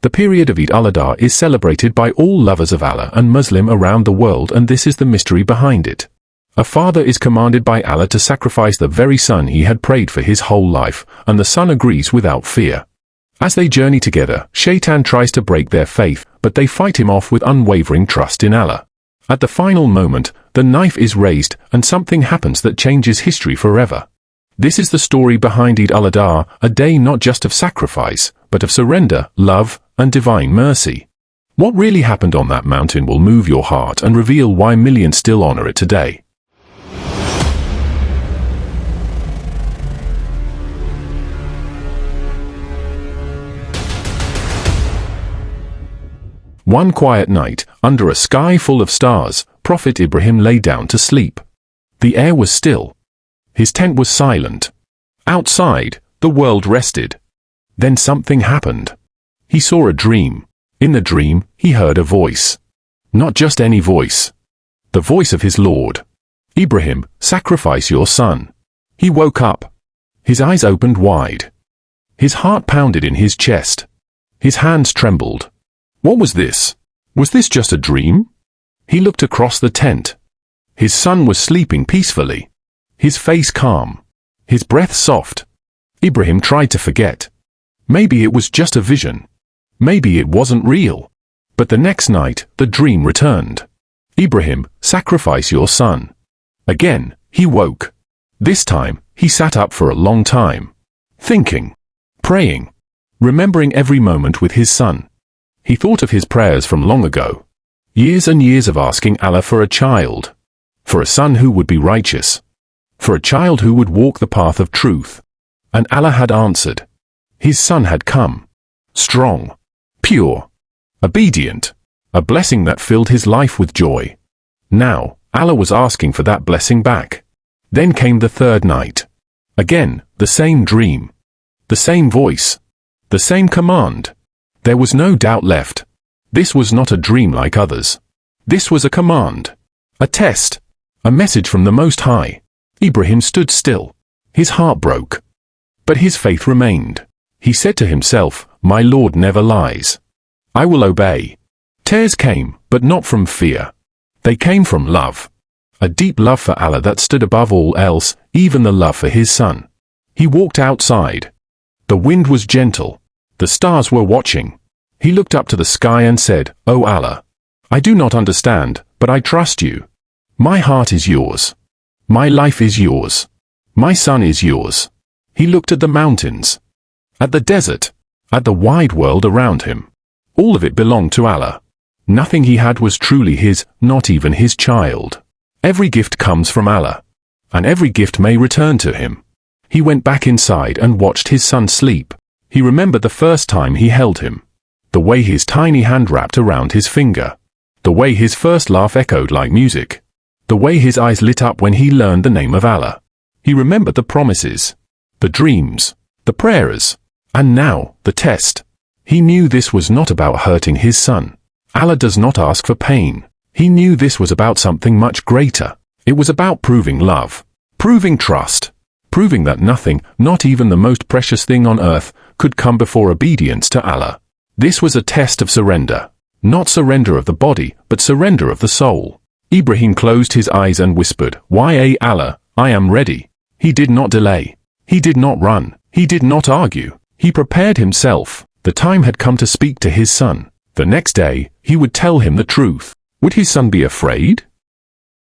The period of Eid al-Adha is celebrated by all lovers of Allah and Muslim around the world, and this is the mystery behind it. A father is commanded by Allah to sacrifice the very son he had prayed for his whole life, and the son agrees without fear. As they journey together, Shaytan tries to break their faith, but they fight him off with unwavering trust in Allah. At the final moment, the knife is raised, and something happens that changes history forever. This is the story behind Eid al-Adha, a day not just of sacrifice, but of surrender, love, and divine mercy. What really happened on that mountain will move your heart and reveal why millions still honor it today. One quiet night, under a sky full of stars, Prophet Ibrahim lay down to sleep. The air was still. His tent was silent. Outside, the world rested. Then something happened. He saw a dream. In the dream, he heard a voice. Not just any voice. The voice of his Lord. Ibrahim, sacrifice your son. He woke up. His eyes opened wide. His heart pounded in his chest. His hands trembled. What was this? Was this just a dream? He looked across the tent. His son was sleeping peacefully. His face calm. His breath soft. Ibrahim tried to forget. Maybe it was just a vision. Maybe it wasn't real. But the next night, the dream returned. Ibrahim, sacrifice your son. Again, he woke. This time, he sat up for a long time. Thinking. Praying. Remembering every moment with his son. He thought of his prayers from long ago. Years and years of asking Allah for a child. For a son who would be righteous. For a child who would walk the path of truth. And Allah had answered. His son had come. Strong. Pure. Obedient. A blessing that filled his life with joy. Now, Allah was asking for that blessing back. Then came the third night. Again, the same dream. The same voice. The same command. There was no doubt left. This was not a dream like others. This was a command. A test. A message from the Most High. Ibrahim stood still. His heart broke. But his faith remained. He said to himself, my Lord never lies. I will obey. Tears came, but not from fear. They came from love. A deep love for Allah that stood above all else, even the love for his son. He walked outside. The wind was gentle. The stars were watching. He looked up to the sky and said, O Allah, I do not understand, but I trust you. My heart is yours. My life is yours. My son is yours. He looked at the mountains, at the desert, at the wide world around him. All of it belonged to Allah. Nothing he had was truly his, not even his child. Every gift comes from Allah, and every gift may return to him. He went back inside and watched his son sleep. He remembered the first time he held him. The way his tiny hand wrapped around his finger. The way his first laugh echoed like music. The way his eyes lit up when he learned the name of Allah. He remembered the promises, the dreams, the prayers, and now, the test. He knew this was not about hurting his son. Allah does not ask for pain. He knew this was about something much greater. It was about proving love, proving trust, proving that nothing, not even the most precious thing on earth, could come before obedience to Allah. This was a test of surrender. Not surrender of the body, but surrender of the soul. Ibrahim closed his eyes and whispered, Ya Allah, I am ready. He did not delay. He did not run. He did not argue. He prepared himself. The time had come to speak to his son. The next day, he would tell him the truth. Would his son be afraid?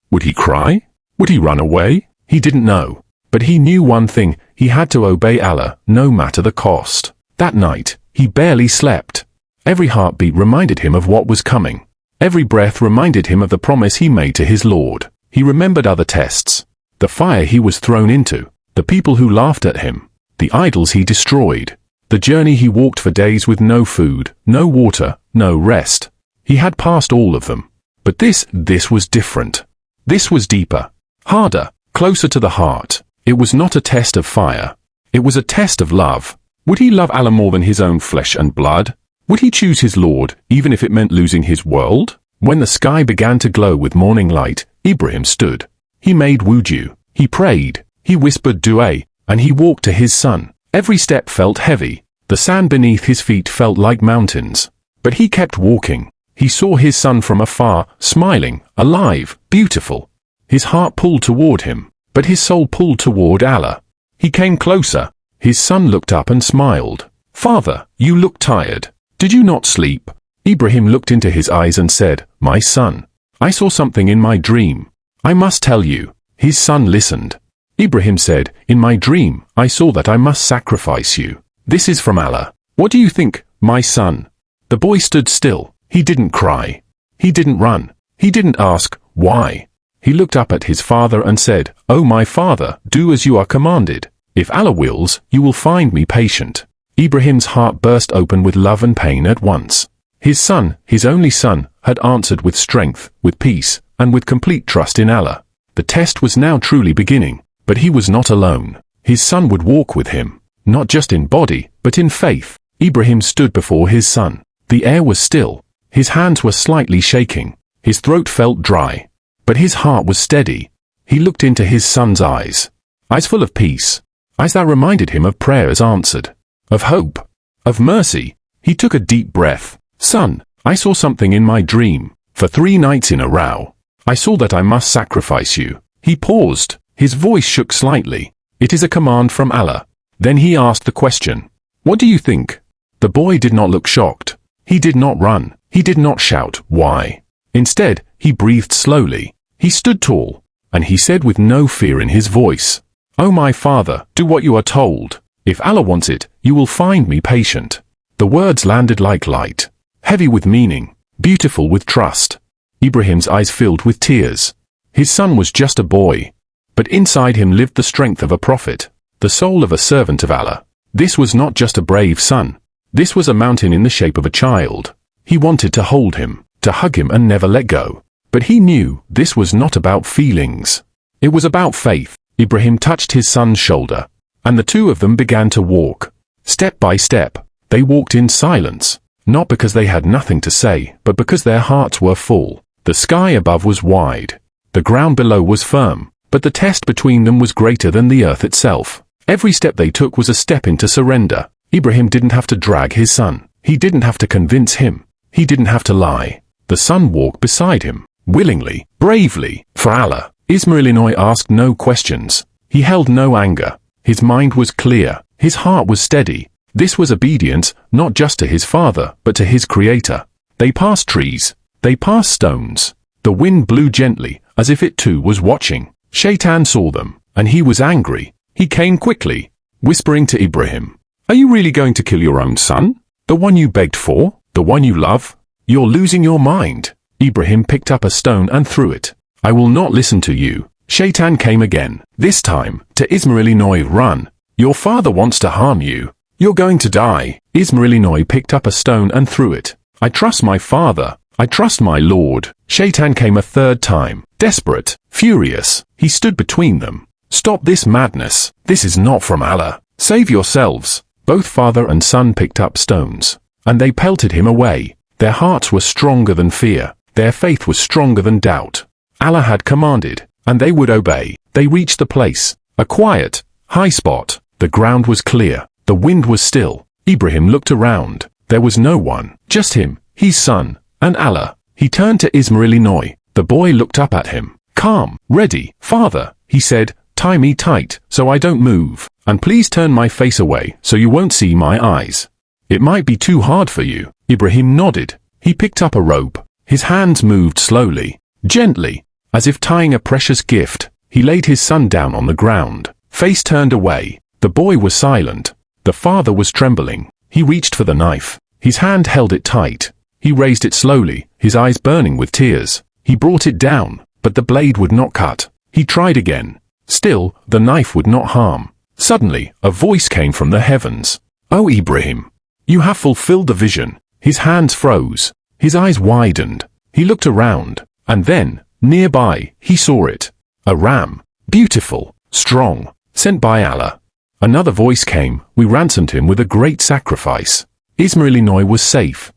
Would he cry? Would he run away? He didn't know. But he knew one thing, he had to obey Allah, no matter the cost. That night, he barely slept. Every heartbeat reminded him of what was coming. Every breath reminded him of the promise he made to his Lord. He remembered other tests. The fire he was thrown into. The people who laughed at him. The idols he destroyed. The journey he walked for days with no food, no water, no rest. He had passed all of them. But this was different. This was deeper. Harder. Closer to the heart. It was not a test of fire. It was a test of love. Would he love Allah more than his own flesh and blood? Would he choose his Lord, even if it meant losing his world? When the sky began to glow with morning light, Ibrahim stood. He made wudu. He prayed. He whispered dua, and he walked to his son. Every step felt heavy. The The sand beneath his feet felt like mountains. But he kept walking. He saw his son from afar, smiling, alive, beautiful. His heart pulled toward him, but his soul pulled toward Allah. He came closer. His son looked up and smiled. "Father, you look tired. Did you not sleep?" Ibrahim looked into his eyes and said, "My son, I saw something in my dream. I must tell you." His son listened. Ibrahim said, "In my dream, I saw that I must sacrifice you. This is from Allah. What do you think, my son?" The boy stood still. He didn't cry. He didn't run. He didn't ask, why. He looked up at his father and said, "Oh my father, do as you are commanded. If Allah wills, you will find me patient." Ibrahim's heart burst open with love and pain at once. His son, his only son, had answered with strength, with peace, and with complete trust in Allah. The test was now truly beginning, but he was not alone. His son would walk with him, not just in body, but in faith. Ibrahim stood before his son. The air was still. His hands were slightly shaking. His throat felt dry. But his heart was steady. He looked into his son's eyes. Eyes full of peace. Eyes that reminded him of prayers answered. Of hope. Of mercy. He took a deep breath. "Son, I saw something in my dream. For 3 nights in a row, I saw that I must sacrifice you." He paused. His voice shook slightly. "It is a command from Allah." Then he asked the question, "What do you think?" The boy did not look shocked. He did not run. He did not shout, "Why?" Instead, he breathed slowly. He stood tall, and he said with no fear in his voice, "Oh my father, do what you are told. If Allah wants it, you will find me patient." The words landed like light, heavy with meaning, beautiful with trust. Ibrahim's eyes filled with tears. His son was just a boy, but inside him lived the strength of a prophet, the soul of a servant of Allah. This was not just a brave son. This was a mountain in the shape of a child. He wanted to hold him, to hug him and never let go. But he knew this was not about feelings. It was about faith. Ibrahim touched his son's shoulder, and the two of them began to walk. Step by step, they walked in silence, not because they had nothing to say, but because their hearts were full. The sky above was wide. The ground below was firm, but the test between them was greater than the earth itself. Every step they took was a step into surrender. Ibrahim didn't have to drag his son. He didn't have to convince him. He didn't have to lie. The son walked beside him, willingly, bravely, for Allah. Isma'il asked no questions. He held no anger. His mind was clear. His heart was steady. This was obedience, not just to his father, but to his creator. They passed trees. They passed stones. The wind blew gently, as if it too was watching. Shaytan saw them, and he was angry. He came quickly, whispering to Ibrahim, "Are you really going to kill your own son? The one you begged for? The one you love? You're losing your mind." Ibrahim picked up a stone and threw it. "I will not listen to you." Shaytan came again. This time, to Isma'il, "Run. Your father wants to harm you. You're going to die." Isma'il picked up a stone and threw it. "I trust my father. I trust my Lord." Shaytan came a third time. Desperate, furious, he stood between them. "Stop this madness. This is not from Allah. Save yourselves." Both father and son picked up stones, and they pelted him away. Their hearts were stronger than fear. Their faith was stronger than doubt. Allah had commanded, and they would obey. They reached the place, a quiet, high spot. The ground was clear. The wind was still. Ibrahim looked around. There was no one, just him, his son, and Allah. He turned to Isma'il. The boy looked up at him. "Calm, ready, father," he said. "Tie me tight, so I don't move. And please turn my face away, so you won't see my eyes. It might be too hard for you." Ibrahim nodded. He picked up a rope. His hands moved slowly, gently, as if tying a precious gift. He laid his son down on the ground, face turned away. The boy was silent. The father was trembling. He reached for the knife. His hand held it tight. He raised it slowly, his eyes burning with tears. He brought it down, but the blade would not cut. He tried again. Still, the knife would not harm. Suddenly, a voice came from the heavens. "Oh Ibrahim, you have fulfilled the vision." His hands froze. His eyes widened. He looked around, and then, nearby, he saw it. A ram. Beautiful, strong, sent by Allah. Another voice came. "We ransomed him with a great sacrifice." Isma'il was safe.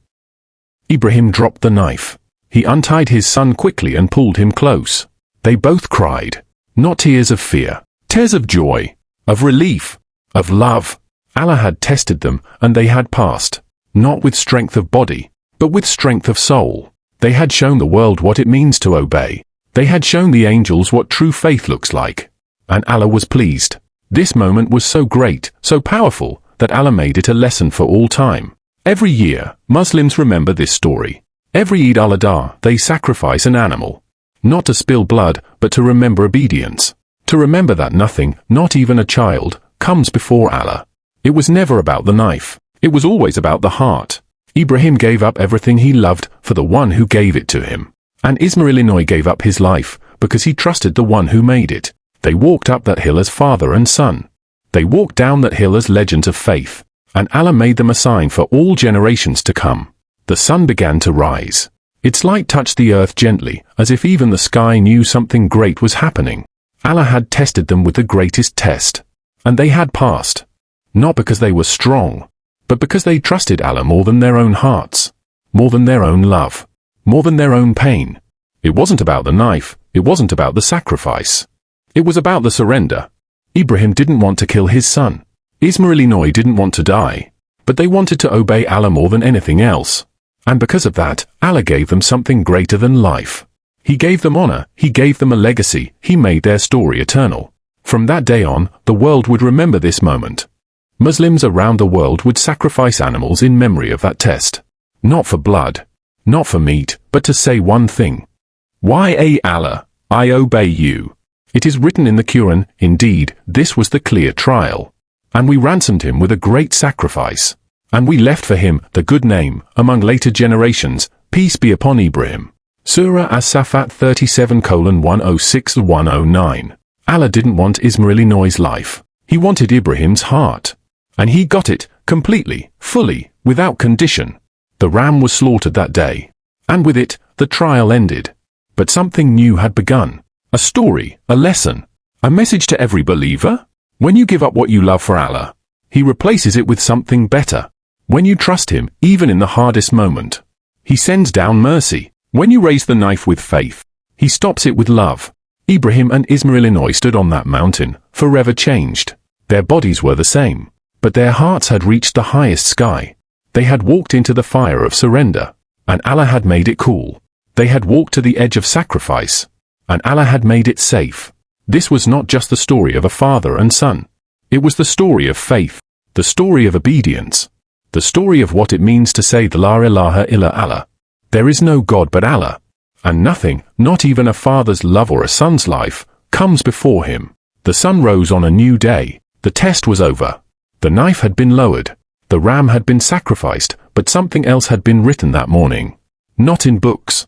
Ibrahim dropped the knife. He untied his son quickly and pulled him close. They both cried. Not tears of fear. Tears of joy. Of relief. Of love. Allah had tested them, and they had passed. Not with strength of body, but with strength of soul. They had shown the world what it means to obey. They had shown the angels what true faith looks like. And Allah was pleased. This moment was so great, so powerful, that Allah made it a lesson for all time. Every year, Muslims remember this story. Every Eid al-Adha, they sacrifice an animal. Not to spill blood, but to remember obedience. To remember that nothing, not even a child, comes before Allah. It was never about the knife. It was always about the heart. Ibrahim gave up everything he loved for the one who gave it to him. And Isma'il gave up his life because he trusted the one who made it. They walked up that hill as father and son. They walked down that hill as legends of faith. And Allah made them a sign for all generations to come. The sun began to rise. Its light touched the earth gently, as if even the sky knew something great was happening. Allah had tested them with the greatest test. And they had passed. Not because they were strong, but because they trusted Allah more than their own hearts, more than their own love, more than their own pain. It wasn't about the knife, it wasn't about the sacrifice. It was about the surrender. Ibrahim didn't want to kill his son. Isma'il didn't want to die. But they wanted to obey Allah more than anything else. And because of that, Allah gave them something greater than life. He gave them honor, He gave them a legacy, He made their story eternal. From that day on, the world would remember this moment. Muslims around the world would sacrifice animals in memory of that test. Not for blood, not for meat, but to say one thing. Ya Allah, I obey you. It is written in the Quran, indeed, this was the clear trial. And we ransomed him with a great sacrifice. And we left for him the good name among later generations, peace be upon Ibrahim. Surah As-Safat 37:106-109. Allah didn't want Isma'il's life. He wanted Ibrahim's heart. And he got it, completely, fully, without condition. The ram was slaughtered that day. And with it, the trial ended. But something new had begun. A story, a lesson, a message to every believer. When you give up what you love for Allah, He replaces it with something better. When you trust Him, even in the hardest moment, He sends down mercy. When you raise the knife with faith, He stops it with love. Ibrahim and Isma'il stood on that mountain, forever changed. Their bodies were the same, but their hearts had reached the highest sky. They had walked into the fire of surrender, and Allah had made it cool. They had walked to the edge of sacrifice, and Allah had made it safe. This was not just the story of a father and son. It was the story of faith, the story of obedience, the story of what it means to say the La ilaha illa Allah. There is no God but Allah, and nothing, not even a father's love or a son's life, comes before him. The sun rose on a new day. The test was over. The knife had been lowered. The ram had been sacrificed, but something else had been written that morning. Not in books.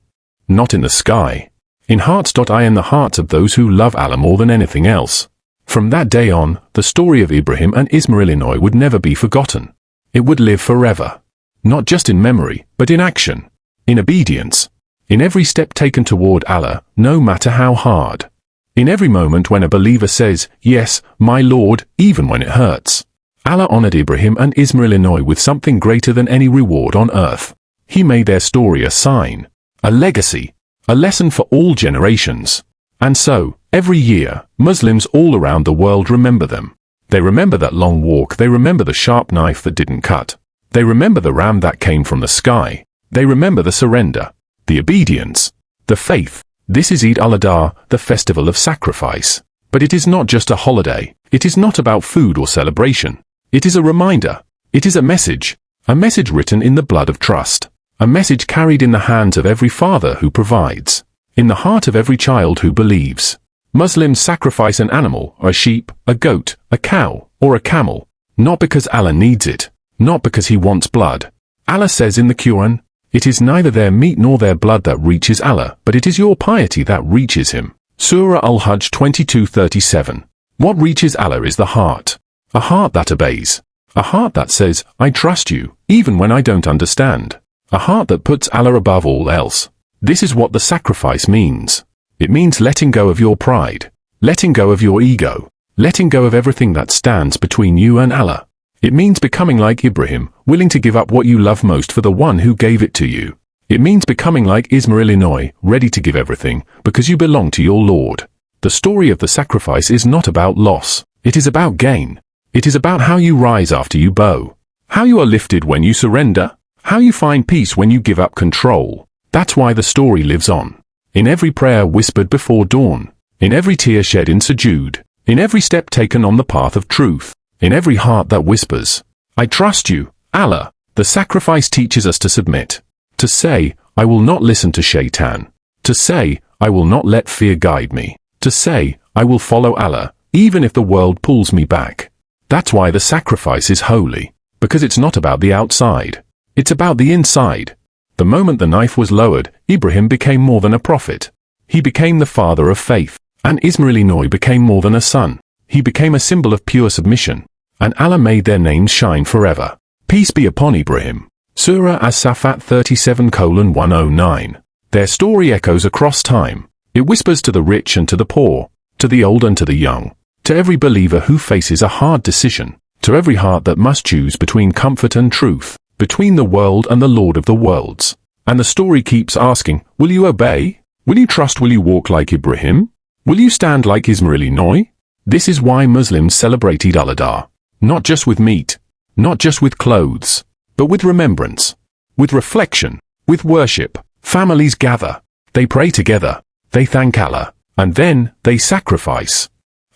Not in the sky. In hearts. In the hearts of those who love Allah more than anything else. From that day on, the story of Ibrahim and Isma'il would never be forgotten. It would live forever. Not just in memory, but in action. In obedience. In every step taken toward Allah, no matter how hard. In every moment when a believer says, yes, my Lord, even when it hurts. Allah honored Ibrahim and Isma'il with something greater than any reward on earth. He made their story a sign, a legacy, a lesson for all generations. And so, every year, Muslims all around the world remember them. They remember that long walk, they remember the sharp knife that didn't cut. They remember the ram that came from the sky. They remember the surrender, the obedience, the faith. This is Eid al-Adha, the festival of sacrifice. But it is not just a holiday. It is not about food or celebration. It is a reminder. It is a message written in the blood of trust. A message carried in the hands of every father who provides, in the heart of every child who believes. Muslims sacrifice an animal, a sheep, a goat, a cow, or a camel, not because Allah needs it, not because He wants blood. Allah says in the Quran, it is neither their meat nor their blood that reaches Allah, but it is your piety that reaches Him. Surah Al-Hajj 22:37. What reaches Allah is the heart. A heart that obeys. A heart that says, I trust you, even when I don't understand. A heart that puts Allah above all else. This is what the sacrifice means. It means letting go of your pride, letting go of your ego, letting go of everything that stands between you and Allah. It means becoming like Ibrahim, willing to give up what you love most for the one who gave it to you. It means becoming like Isma'il, ready to give everything, because you belong to your Lord. The story of the sacrifice is not about loss. It is about gain. It is about how you rise after you bow. How you are lifted when you surrender. How you find peace when you give up control. That's why the story lives on. In every prayer whispered before dawn. In every tear shed in sujood. In every step taken on the path of truth. In every heart that whispers, I trust you, Allah. The sacrifice teaches us to submit. To say, I will not listen to Shaytan. To say, I will not let fear guide me. To say, I will follow Allah, even if the world pulls me back. That's why the sacrifice is holy. Because it's not about the outside. It's about the inside. The moment the knife was lowered, Ibrahim became more than a prophet. He became the father of faith. And Isma'il became more than a son. He became a symbol of pure submission. And Allah made their names shine forever. Peace be upon Ibrahim. Surah As-Safat 37:109. Their story echoes across time. It whispers to the rich and to the poor, to the old and to the young, to every believer who faces a hard decision, to every heart that must choose between comfort and truth, between the world and the Lord of the worlds. And the story keeps asking, will you obey? Will you trust? Will you walk like Ibrahim? Will you stand like Ismail? This is why Muslims celebrate Eid al-Adha. Not just with meat, not just with clothes, but with remembrance, with reflection, with worship. Families gather, they pray together, they thank Allah, and then they sacrifice.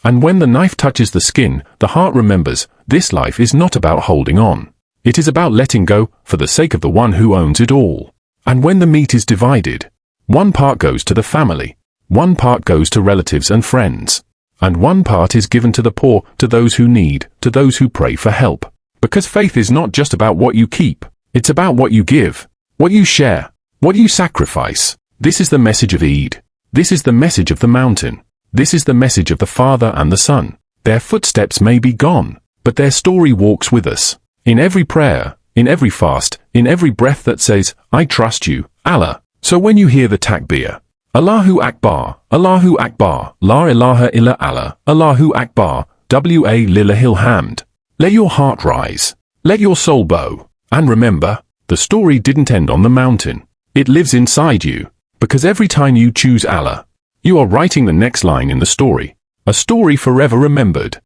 And when the knife touches the skin, the heart remembers, this life is not about holding on. It is about letting go, for the sake of the one who owns it all. And when the meat is divided, one part goes to the family, one part goes to relatives and friends, and one part is given to the poor, to those who need, to those who pray for help. Because faith is not just about what you keep, it's about what you give, what you share, what you sacrifice. This is the message of Eid. This is the message of the mountain. This is the message of the Father and the Son. Their footsteps may be gone, but their story walks with us. In every prayer, in every fast, in every breath that says, I trust you, Allah. So when you hear the takbir, Allahu Akbar, Allahu Akbar, La ilaha illa Allah, Allahu Akbar, wa lillahil hamd. Let your heart rise. Let your soul bow. And remember, the story didn't end on the mountain. It lives inside you. Because every time you choose Allah, you are writing the next line in the story. A story forever remembered.